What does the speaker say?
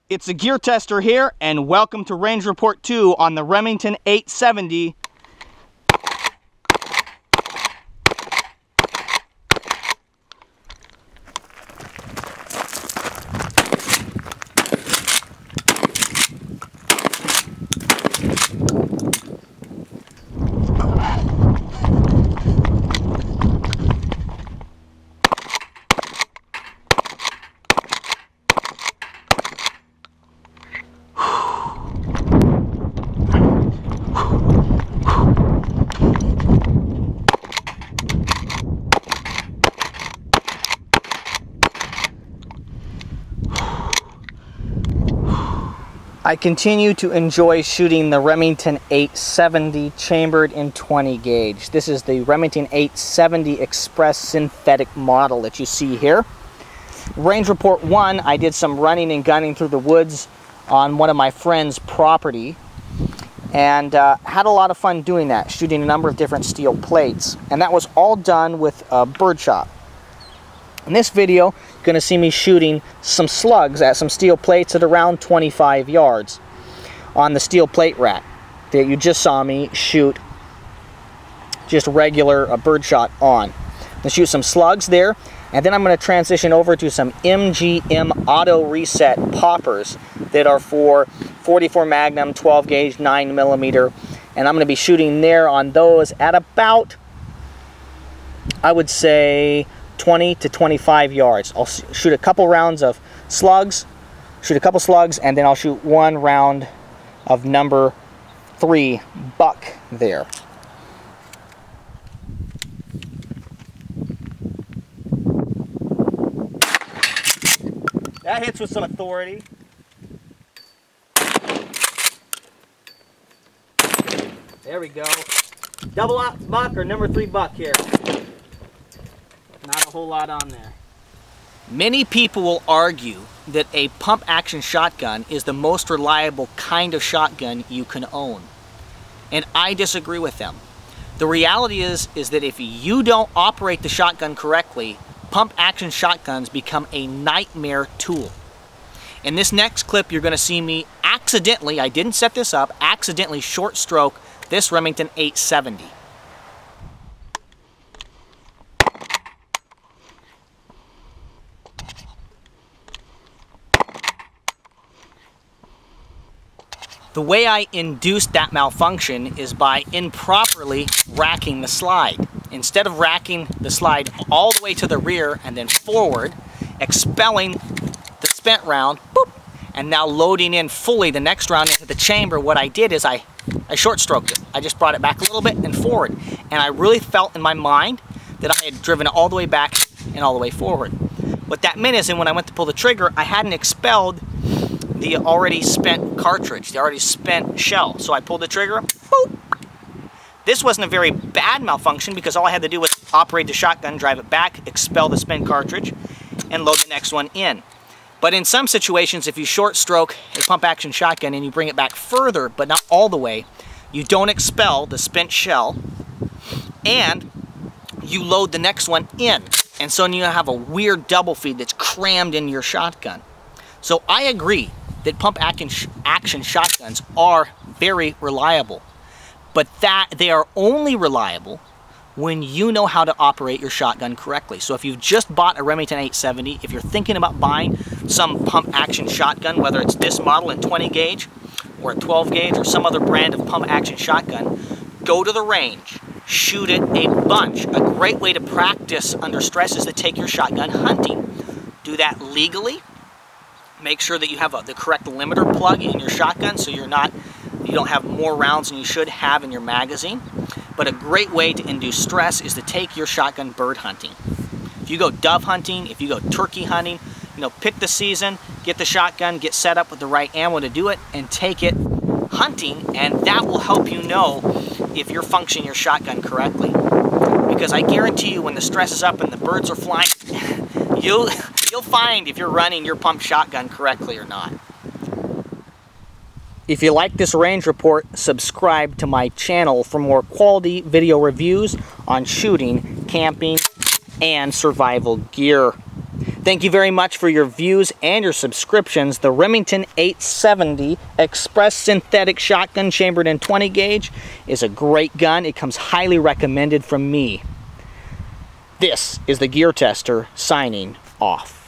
It's the Gear Tester here, and welcome to Range Report 2 on the Remington 870. I continue to enjoy shooting the Remington 870 chambered in 20 gauge. This is the Remington 870 Express synthetic model that you see here. Range Report 1, I did some running and gunning through the woods on one of my friend's property and had a lot of fun doing that, shooting a number of different steel plates. And that was all done with birdshot. In this video, you're going to see me shooting some slugs at some steel plates at around 25 yards on the steel plate rack that you just saw me shoot just regular birdshot on. I'm going to shoot some slugs there, and then I'm going to transition over to some MGM auto reset poppers that are for 44 Magnum, 12 gauge, 9mm, and I'm going to be shooting there on those at about, I would say, 20 to 25 yards. I'll shoot a couple rounds of slugs, and then I'll shoot one round of number 3 buck there. That hits with some authority. There we go. Double ox buck or number 3 buck here. Not a whole lot on there. Many people will argue that a pump action shotgun is the most reliable kind of shotgun you can own. And I disagree with them. The reality is that if you don't operate the shotgun correctly, pump action shotguns become a nightmare tool. In this next clip, you're going to see me accidentally, I didn't set this up, accidentally short stroke this Remington 870. The way I induced that malfunction is by improperly racking the slide. Instead of racking the slide all the way to the rear and then forward, expelling the spent round, boop, and now loading in fully the next round into the chamber, what I did is I short stroked it. I just brought it back a little bit and forward. And I really felt in my mind that I had driven it all the way back and all the way forward. What that meant is, and when I went to pull the trigger, I hadn't expelled the already spent cartridge, the already spent shell. So I pulled the trigger, boop. This wasn't a very bad malfunction because all I had to do was operate the shotgun, drive it back, expel the spent cartridge, and load the next one in. But in some situations, if you short stroke a pump action shotgun and you bring it back further, but not all the way, you don't expel the spent shell, and you load the next one in. And so you have a weird double feed that's crammed in your shotgun. So I agree that pump action shotguns are very reliable, but that they are only reliable when you know how to operate your shotgun correctly. So if you've just bought a Remington 870, if you're thinking about buying some pump action shotgun, whether it's this model in 20 gauge or a 12 gauge or some other brand of pump action shotgun, go to the range, shoot it a bunch. A great way to practice under stress is to take your shotgun hunting. Do that legally. Make sure that you have the correct limiter plug in your shotgun so you don't have more rounds than you should have in your magazine. But a great way to induce stress is to take your shotgun bird hunting. If you go dove hunting, if you go turkey hunting, pick the season, get the shotgun, get set up with the right ammo to do it, and take it hunting, and that will help you know if you're functioning your shotgun correctly. Because I guarantee you when the stress is up and the birds are flying, you'll find if you're running your pump shotgun correctly or not. If you like this range report, subscribe to my channel for more quality video reviews on shooting, camping, and survival gear. Thank you very much for your views and your subscriptions. The Remington 870 Express Synthetic Shotgun chambered in 20 gauge is a great gun. It comes highly recommended from me. This is the Gear Tester signing off.